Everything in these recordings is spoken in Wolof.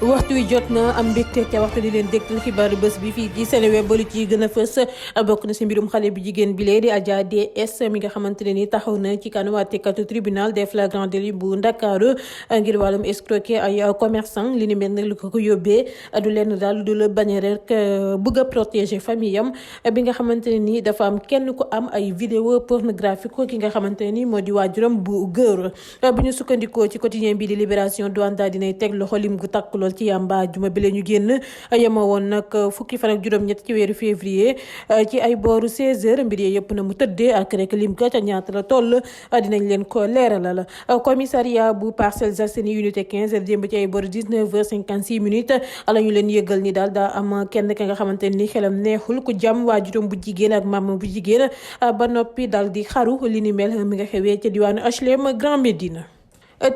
waxtu wi jot na am mbégte ca waxtu di leen dégtal xibaaru bés bi fii ci Seneweb ba lu ci gën a fës bokk na si mbirum xale bu jigéen bi lee di Adja DS mi nga xamante ne ni taxaw na ci kanamu àttekatu tribunal des flagrants délits bu Ndakaaru ngir wàllum escroquer ay commerçant li ni mel nag lu ko yóbbee du leen daal du la bañ rek bëgg a protéger famille am bi nga xamante ne ni dafa am kenn ku am ay vidéo pornographique ki nga xamante ne ni moo di waajuram bu góor bu ñu sukkandikoo ci quotidien bi di Libération douane daal dinay teg loxo lim gu takk lool ci yamba juma bi la ñu génn yema woon nag fukki fan ak juróom-ñett ci weeru février ci ay booru 16h mbir yi yëpp na mu tëddee ak rek lim ka ca ñaata la toll dinañ leen ko leeralal. Commissariat bu Parcelles Assainies unité 15 démb ci ay booru 19h56 la ñu leen yëgal ni daal daa am kenn ka nga xamante ni xelam neexul ku jàmm waajuram bu jigéen ak maam bu jigéen ba noppi daal di xaru li ni mel mi nga xewee ca diwaanu HLM Grand Médine.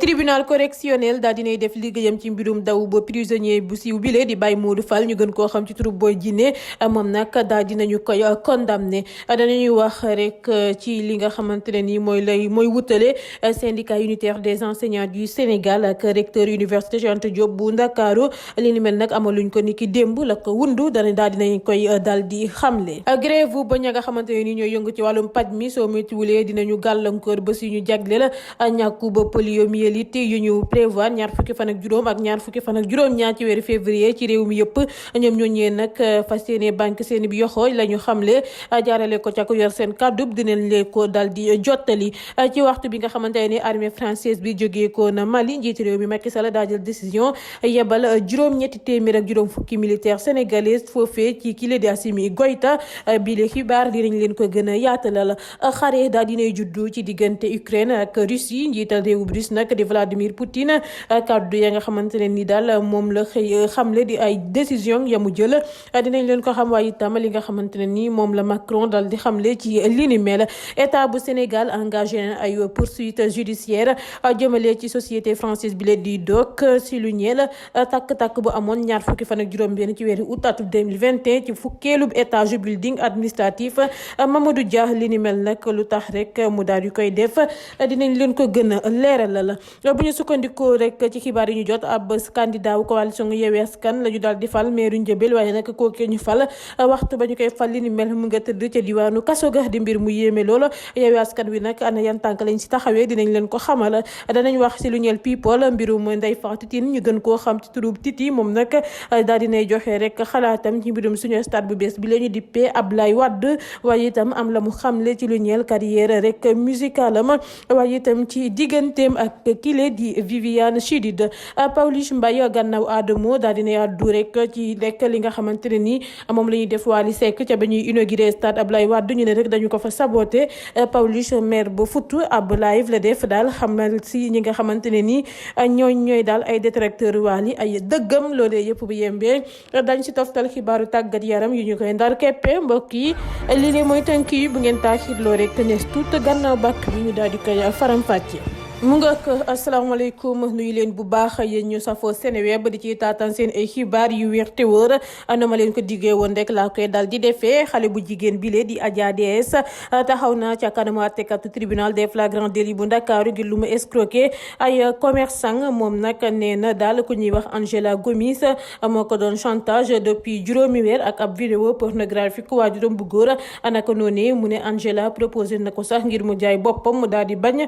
Tribunal correctionnel daal dinay def liggéeyam ci mbirum daw ba prisonnier bu siiw bile di Baye Modou Fall ñu gën koo xam ci turu Boy Djiné moom nag daal dinañu koy condamné danañuy wax rek ci li nga xamante ne nii mooy wutale syndicat unitaire des enseignants du Sénégal ak recteur université Cheikh Anta Diop bu Ndakaaru li ni mel nag amaluñ ko ni ki démb la ko wundu daal dinañ koy daal di xamle. Grève ba ña nga xamante ne nii ñooy yëngu ci wàllum paj mi soo méttiwulee dinañu gàllankoor ba si ñu jagleel ñàkku ba polio yelite yu ñu prévoir ñaar fukki fan ak juróom ak ñaar fukki fan ak juróom-ñaar ci weeru février ci réew mi yëpp ñoom ñooñee nag fas yéene banque seen bi yoxoo la ñu xamle jaarale ko ca ko yor seen kàddu dinañ leen ko daal di jottali ci waxtu bi nga xamante ne armée française bi jógee ko na Mali njiiti réew mi Macky Sall daa jël décision yebal juróom-ñetti téeméer ak juróom fukki militaire sénégalais foofee ci kile di Assimi Goïta bi le xibaar dinañ leen ko gën a yaatalal xare daa dinay juddu ci diggante Ukraine ak Russie njiital réewu Russe nag di Vladimir Poutine kàddu ya nga xamante ne ni daal moom la xëy xamle di ay décision ya mu jël dinañ leen ko xam waaye itam li nga xamante ne ni moom la Macron dal di xamle ci li ni mel état bu Sénégal engagé na ay poursuite judiciaire jëmale ci société française bi leen di DOC si lu ñeel takk-takk bu amoon ñaar fukki fan ak juróom-benn ci weeru août atum 2021 ci fukkeelub étage building administratif Mamadou Dia li ni mel nag lu tax rek mu daal di koy def dinañ leen ko gën a leeralal. bu ñu sukkandikoo rek ci xibaar yi ñu jot ab candidat wu coalition Yewwi Askan la ñu daal di fal meeru Njëbel waaye nag kookee ñu fal waxtu ba ñu koy fal li ni mel mu nga tëdd ca diwaanu kaso ga di mbir mu yéeme lool Yewwi Askan wi nag ana yan tànk lañ si taxawee dinañ leen ko xamal danañ wax si lu ñeel people mbirum Ndeye Fatou Tine ñu gën koo xam ci turub Titi moom nag daal dinay joxe rek xalaatam ci mbirum suñu stade bu bees bi la ñu dippee Ablaye Wade waaye itam am la mu xamle ci lu ñeel carrière rek musicalam waaye itam ci digganteem ak kile di Viviane Chidid Pawlish Mbaye gannaaw Adamo daal dina àddu rek ci rek li nga xamante ne ni moom la ñuy def Wally Seck ca ba ñuy inauguré stade Ablaye Wade ñu ne rek dañu ko fa saboté Pawlish maire ba futu ab live la def daal xamal si ñi nga xamante ne ni ñooy daal ay détracteur Wally ay dëggam loolee yëpp bu yembee dañ si toftal xibaaru tàggat yaram yu ñu koy ndar keppe mbokk yi lii lee mooy tënk yi bu ngeen taaxirloo rek nees tuut gannaaw bàkk bi ñu daal di koy faram-fàcce mu nga ko asalaamaaleykum nuyu leen bu baax yéen ñu safoo Seneweb di ci taataan seen ay xibaar yu wér te wóor ana ma leen ko diggee woon rek laa koy dal di defee xale bu jigéen bile di Adja DS taxaw na ca kanamu àttekatu tribunal des flagrants délits bu Ndakaaru ngir lu mu escroquer ay commerçant moom nag nee na daal ku ñuy wax Angela Gomis moo ko doon chantage depuis juróomi weer ak ab vidéo pornographique waajuram bu góor anaka noonu mu ne Angela proposé na ko sax ngir mu jaay boppam mu daal di bañ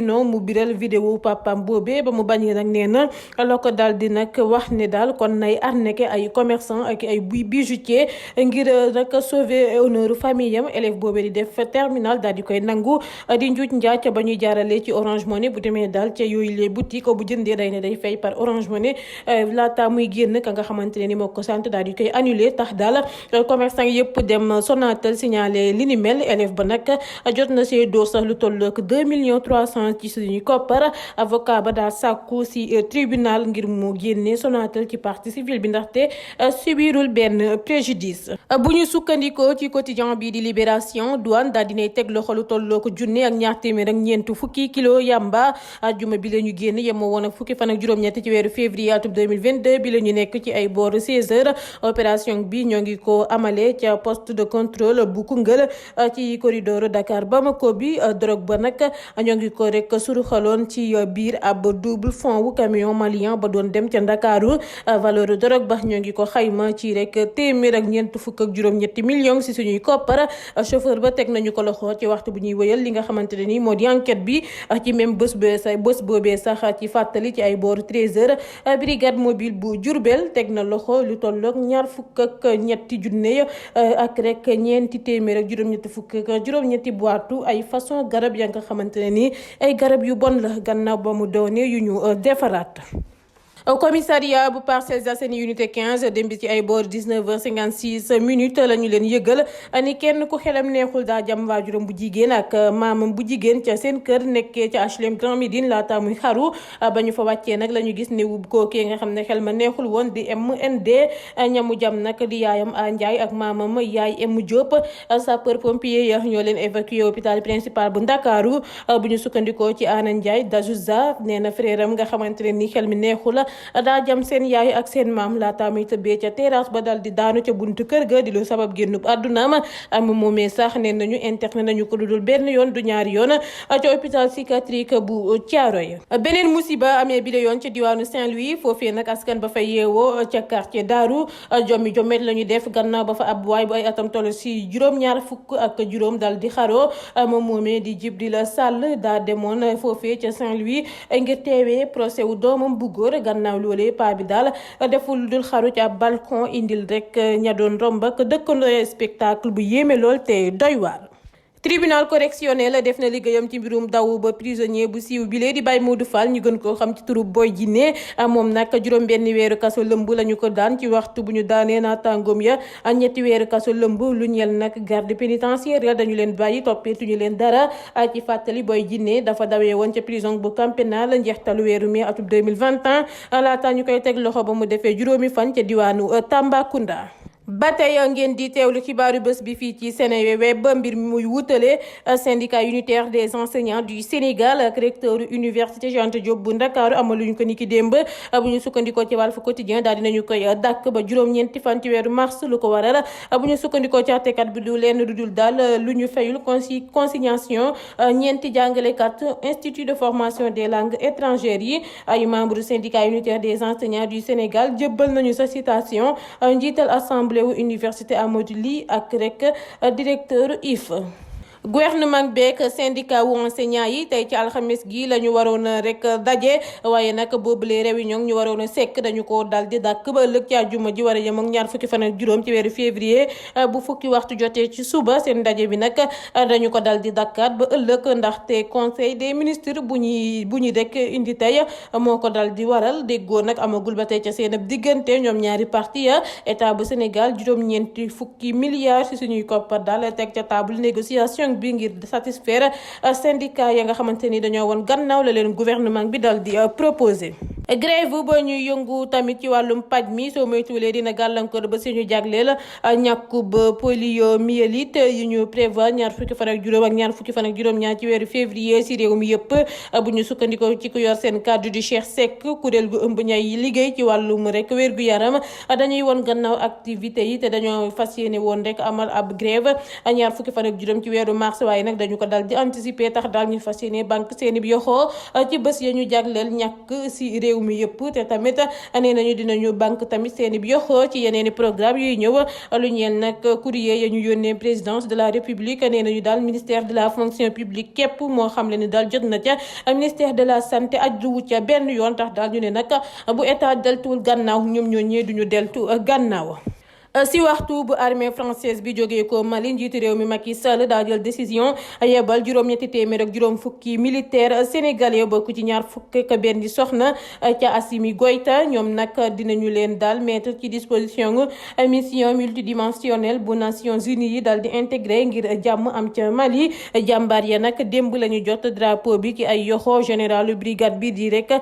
non mu biral vidéo papam boobee ba mu bañ nag nee na la ko daal di nag wax ne daal kon nay arnaqué ay commerçant ak ay bijoutier ngir nag sauver honneur famille am élève boobee di def terminal daal di koy nangu di njuuj njaac ba ñuy jaarale ci Orange Money bu demee daal ca yooyu les boutiques bu jëndee day ne day fay par Orange Money laata muy génn ka nga xamante ne ni moo ko sant daal di koy annulé tax daal commerçant yëpp dem Sonatel signalé li ni mel élève ba nag jot na see dóor sax lu toll ak 2,3 millions ci suñu koppar avocat ba daal sàkku si tribunal ngir mu génne Sonatel ci partie civile bi ndaxte subirul benn préjudice. bu ñu sukkandikoo ci quotidien bi di Libération douane daal dinay teg loxo lu tolloo ko junne ak ñaar téeméer ak ñeent fukki kilo yamba ajjuma bi la ñu génn yemoo woon ak fukki fan ak juróom-ñett ci weeru février atum 2022 bi la ñu nekk ci ay boor 16h opération bi ñoo ngi ko amalee ca poste de contrôle bu Koungheul ci corridor Dakar Bamako bi drogue ba nag ñoo ngi ko rek rek suruxaloon ci biir ab double fond wu camion malien ba doon dem ca Ndakaaru valeur drogue ba ñoo ngi ko xayma ci rek téeméer ak ñeent fukk ak juróom-ñetti millions si suñuy koppar. Chauffeur ba teg nañu ko loxo ci waxtu bu ñuy wëyal li nga xamante ne ni moo di enquête bi ci même bés boobee sax ci fàttali ci ay booru 13h brigade mobile bu Diourbel teg na loxo lu tolloog ñaar fukk ak ñetti junne ak rek ñeenti téeméer ak juróom-ñetti fukk ak juróom-ñetti boitu ay façon garab ya nga xamante ne ni ay garab yu bon la gannaaw ba mu doone yu ñu defaraat. Commissariat bu Parcelles Assainies unité 15 démb ci ay boor 19h56 la ñu leen yëgal ni kenn ku xelam neexul daa jam waajuram bu jigéen ak maamam bu jigéen ca seen kër nekkee ca HLM Grand Médine laata muy xaru ba ñu fa wàccee nag la ñu gis ne kookee nga xam ne xel ma neexul woon di MND ñamu jam nag di yaayam a Ndiaye ak maamam yaay M Diop. Sapeur pompier ya ñoo leen évacué hôpital principal bu Ndakaaru bu ñu sukkandikoo ci Ana Ndiaye Dajouza nee na frère am nga xamante ne ni xel mi neexul daa jam seen yaay ak seen maam laata muy tëbbee ca terrasse ba dal di daanu ca buntu kër ga di lu sabab génnub àddunaam am moomee sax nee nañu interné nañu ko lu dul benn yoon du ñaari yoon ca hôpital psychiatrique bu Thiaroye. Beneen musiba amee bi la yoon ca diwaanu Saint-Louis foofee nag askan ba fa yeewoo ca quartier Daaru jommi jomet la ñu def gannaaw ba fa ab waay bu ay atam toll si juróom-ñaar fukk ak juróom dal di xaroo moom moomee di Djibril Sall daa demoon foofee ca Saint-Louis ngir teewee procès wu doomam bu góor naaw loolee paa bi daal deful dul xaru ci ab balcon indil rek ña doon romb ak dëkkandoo spectacle bu yéeme lool te doy waar. Tribunal correctionnel def na liggéeyam ci mbirum daw ba prisonnier bu siiw bi lee di Baye Modou Fall ñu gën koo xam ci turu Boy Djiné moom nag juróom benn weeru kaso lëmb la ñu ko daan ci waxtu bu ñu daanee naataangoom ya ñetti weeru kaso lëmb lu ñeel nag garde pénitentiaire ya dañu leen bàyyi toppeetuñu leen dara ci fàttali Boy Djiné dafa dawee woon ca prison bu Camp Pénal njeextalu weeru mai atum 2021 laata ñu koy teg loxo ba mu defee juróomi fan ca diwaanu Tambacounda. ba tey ngeen di teewlu xibaaru bés bi fii ci Seneweb mbir mi muy wutale syndicat unitaire des enseignants du Sénégal ak recteur université Cheikh Anta Diop bu Ndakaaru amaluñu ko niki démb bu ñu sukkandikoo ci Walf Quotidien daal dinañu koy dàkk ba juróom-ñeenti fan ci weeru mars lu ko waral bu ñu sukkandikoo ci àttekat bi du lenn du dul daal lu ñu fayul consignation ñeenti jàngalekat institut de formation des langues étrangères yi ay membre syndicat unitaire des enseignants du Sénégal jébbal nañu sa citation njiital assemblée université Amadou Ly ak rek directeur IF. gouvernement beeg syndicat wu enseignant yi tey ci alxames gi la ñu waroon rek daje waaye nag boobule réunion ñu waroon a sekk dañu ko dal di dàkk ba ëllëg ci àjjuma ji war a yem ak ñaar fukki fan ak juróom ci weeru février bu fukki waxtu jotee ci suba seen ndaje bi nag dañu ko dal di dàkkaat ba ëllëg ndaxte conseil des ministres bu ñuy rek indi tey moo ko dal di waral déggoo nag amagul ba tey ca seen ab diggante ñoom ñaari parti ya état bu Sénégal juróom-ñeenti fukki milliards ci suñuy koppar daal teg ca table négociation bi ngir satisfaire syndicat ya nga xamante ni dañoo woon gannaaw la leen gouvernement bi dal di proposé. grève ba ñuy yëngu tamit ci wàllum paj mi soo moytuwulee dina gàllankoor ba suñu jagleel ñàkkub poliomyélite yu ñu prévoir ñaar fukki fan ak juróom ak ñaar fukki fan ak juróom-ñaar ci weeru février si réew mi yëpp bu ñu sukkandikoo ci ku yor seen kàddu di Cheikh Seck kuréel gu ëmb ñay liggéey ci wàllum rek wér gu yaram dañuy woon gannaaw activité yi te dañoo fas yéene woon rek amal ab grève ñaar fukki fan ak juróom ci weeru mars waaye nag dañu ko dal di anticiper tax daal ñu fas yéene banque seeni bi yoxoo ci bés ya ñu jagleel ñàkk si réew mi yëpp te tamit nee nañu dinañu banque tamit seeni bi yoxoo ci yeneeni programme yuy ñëw lu ñeel nag courrier ya ñu yónnee présidence de la république nee nañu daal ministère de la fonction publique képp moo xam le ni daal jot na ca ministère de la santé ajduwu ca benn yoon tax daal ñu ne nag bu état deltuwul gannaaw ñoom ñoo ñee duñu deltu gannaaw. si waxtu bu armée française bi jógee ko Mali njiitu réew mi Macky Sall daa jël décision yebal juróom-ñetti téeméer ak juróom fukki militaire sénégalais bokk ci ñaar fukk ak benn soxna ca Assimi Goïta ñoom nag dinañu leen daal mettre ci disposition mission multidimensionnelle bu Nations Unies yi daal di intégré ngir jàmm am ca Mali jàmbaar ya nag démb la ñu jot drapeau bi ki ay yoxo général brigade bi di rek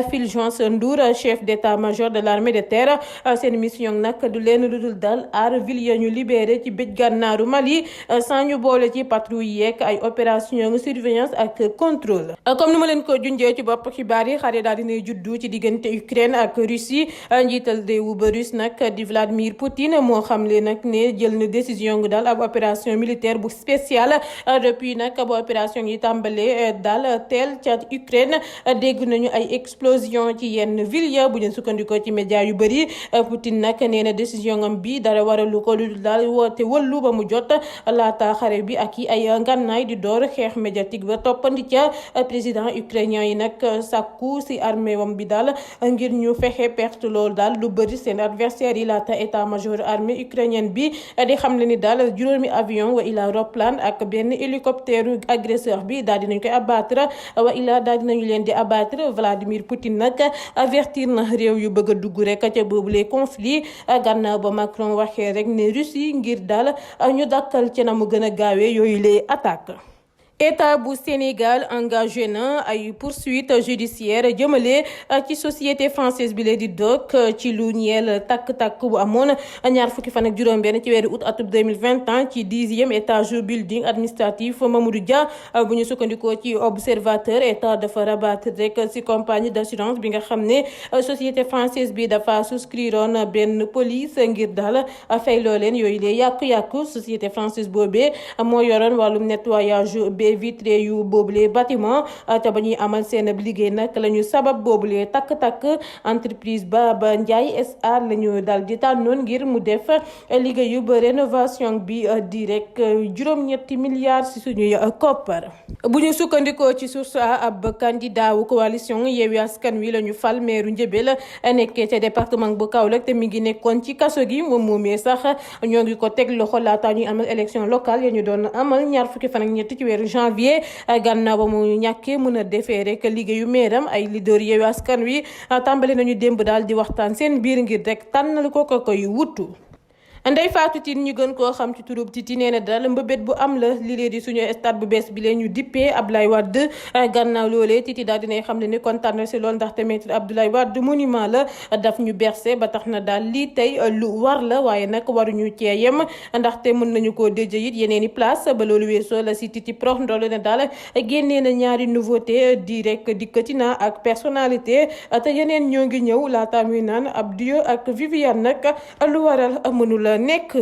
Fulgence Ndour chef d'état-major de l'armée de terre seen mission nag du leen lu dul dal aar ville ya ñu libéré ci bëj gànnaaru Mali sans ñu boole ci patrouille yeeg ay opération surveillance ak contrôle. Comme ni ma leen ko junjee ci bopp xibaar yi xare daal dinay juddu ci diggante Ukraine ak Russie njiital réew ba Russe nag di Vladimir Poutine moo xamle nag ne jël na décision gu daal ab opération militaire bu spéciale depuis nag ba opération yi tàmbalee daal teel ca Ukraine dégg nañu ay explosion ci yenn ville ya bu ñu sukkandikoo ci média yu bëri Poutine nag nee na décision am bi dara waralu ko lu daal woote wëllu ba mu jot laata xare bi ak i ay ngànnaay di door xeex médiatique ba toppandi ca président ukrainien yi nag sàkku si armée wam bi daal ngir ñu fexe perte loolu daal lu bëri seen adversaire yi laata état major armée ukrainienne bi di xam le ni daal juróomi avion wa ila roplaan ak benn hélicoptère agresseur bi daal dinañ koy abattre wa ila daal dinañu leen di abattre. Vladimir Poutine nag avertir na réew yu bëgg a dugg rek ca boobule conflit gannaaw ba Macron waxee rek ne Russie ngir daal ñu dakkal ci na mu gën a gaawee yooyu lay attaque. État bu Sénégal engagé na ay poursuites judiciaires jëmale ci société française bi la di DOC ci lu ñeel takk-takk bu amoon ñaar fukki fan ak juróom-benn ci weeru août atum 2021 ci 10e étage building administratif Mamadou Dia bu ñu sukkandikoo ci observateur état dafa rabattre rek ci compagnie d'assurance bi nga xam ne société française bi dafa souscriroon benn police ngir daal fay loo leen yooyu lee yàqu-yàqu société française boobee moo yoroon wàllum nettoyage vitré yu boobule bâtiment te ba ñuy amal seen liggéey nag la ñu sabab boobule takk-takk entreprise ba Ndiaye SA la ñu daal di tànnoon ngir mu def liggéeyu ba rénovation bi di rek juróom-ñetti milliards si suñuy koppar. bu ñu sukkandikoo ci source ab candidat wu coalition Yewwi Askan Wi la ñu fal meeru Njëbel nekkee ca département bu Kaolack te mi ngi nekkoon ci kaso gi moom moomee sax ñoo ngi ko teg loxo laata ñuy amal élection locale ya ñu doon amal ñaar fukki fan ak ñett ci weeru janvier gannaaw ba mu ñàkkee mën a defee rek liggéeyu meeram ay leader Yewwi Askan Wi tàmbali nañu démb daal di waxtaan seen biir ngir rek tànnal ko koy wutu. Ndeye Fatou Tine ñu gën koo xam ci turub Titi nee na daal mbëbét bu am la li lee di suñu stade bu bees bi leen ñu dippee Abdoulaye Wade gannaaw loolee Titi daal dinay xam ne ni kontaan na si loolu ndaxte maître Abdoulaye Wade monument la daf ñu bercé ba tax na daal lii tey lu war la waaye nag waruñu cee yem ndaxte mën nañu koo déjë it yeneen i place ba loolu weesoo la si Titi prox ndoolu ne daal génnee na ñaari nouveauté di rek dikkati na ak personnalité te yeneen ñoo ngi ñëw laata muy naan Abdou ak Viviane nag lu waral mënula nekk.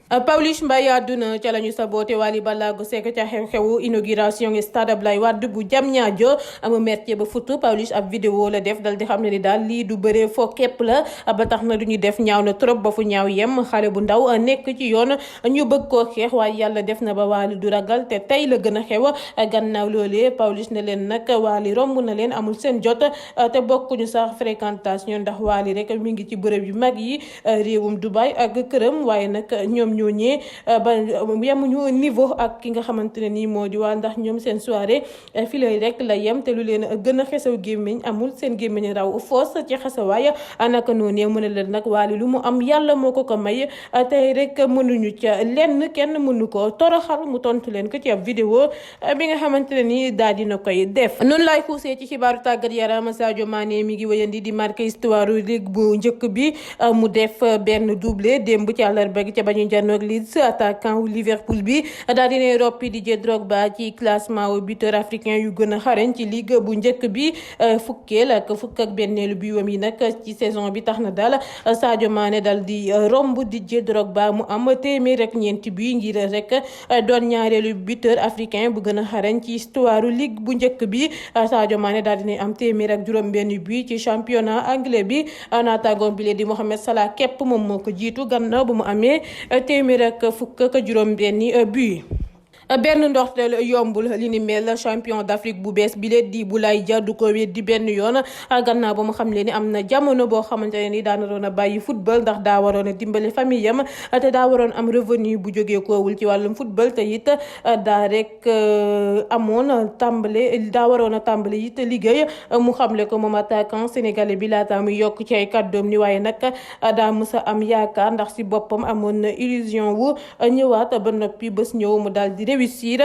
Pawlish Mbaye àdduna ca la ñu saboté Wally Ballago Seck ca xew-xewu inauguration stade Abdoulaye Wade bu Diamniadio amu mertier ba futu Pawlish ab vidéo la def dal di xam ne ni daal lii du bëree foo képp la ba tax na du ñu def ñaaw na trop ba fu ñaaw yem xale bu ndaw nekk ci yoon ñu bëgg koo xeex waaye yàlla def na ba Wally du ragal te tey la gën a xew gannaaw loolee Pawlish ne leen nag Wally romb na leen amul seen jot te bokkuñu sax fréquentation ndax Wally rek mi ngi ci bërëb yu mag yi réewum Dubaï ak këram waaye nag ñoom ñooñee ba yemuñu niveau ak ki nga xamante ne nii moo di waa ndax ñoom seen soirée fi lay rek la yem te lu leen gën a xesaw gémmiñ amul seen gémmiñ raw foos ci xesawaay naka noonee mën a leen nag Wally lu mu am yàlla moo ko may tey rek mënuñu ca lenn kenn mënu ko toroxal mu tontu leen ko ci ab vidéo bi nga xamante ne nii daal dina koy def. noonu laay xuusee ci xibaaru tàggat yaram Sadio Mané mi ngi wéyandi di marqué histoire ligue bu njëkk bi mu def benn doublé démb ci àllarba gi ca bañu ak Leeds attaquant wu Liverpool bi daal dina roppi Didier Drogba ci classement wu buteur africain yu gën a xarañ ci ligue bu njëkk bi fukkeel ak fukk ak benneelu biwam yi nag ci saison bi tax na daal Sadio Mané dal di romb Didier Drogba mu am téeméer rek ñeenti bi ngir rek doon ñaareelu buteur africain bu gën a xarañ ci histoire ligue bu njëkk bi Sadio Mané daal dina am téeméer ak juróom benn bi ci championnat anglais bi naataangoom bi di Mohamed Salah képp moom moo ko jiitu gannaaw ba mu amee téeméer ak fukk ak juróom benni but. benn ndoxteel yombul li ni mel champion d'Afrique bu bees bi leen di Boulaye Dia du ko weddi benn yoon gannaaw ba mu xam leen ni am na jamono boo xamante ne ni daana doon a bàyyi football ndax daa waroon a dimbali famille yam te daa waroon am revenu bu jógee koowul ci wàllum football te it daa rek daa waroon a tàmbali it liggéey mu xamle ko moom attaquant sénégalais bi laata muy yokk ci ay kàddoom ni waaye nag daa mës a am yaakaar ndax si boppam amoon na illusion wu ñëwaat ba noppi bés ñëw mu daal di réussir.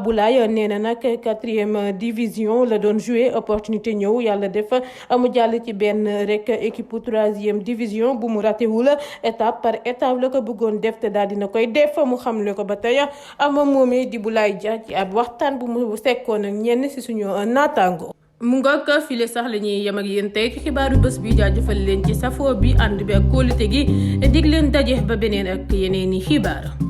Boulaye nee na nag 4e division la doon joué opportunité ñëw yàlla def mu jàll ci benn rek équipe 3e division bu mu ratewul étape par étape la ko bëggoon def te daal dina koy def mu xamle ko ba tey moom moomee di Boulaye Dia ci ab waxtaan bu mu sekkoon ak ñenn si suñu naataango. mu ngoog file sax la ñuy yem ak yéen tey ci xibaaru bés bi jaajëfal leen ci safoo bi ànd bi ak kóolute gi dig leen daje ba beneen ak yeneen i xibaar.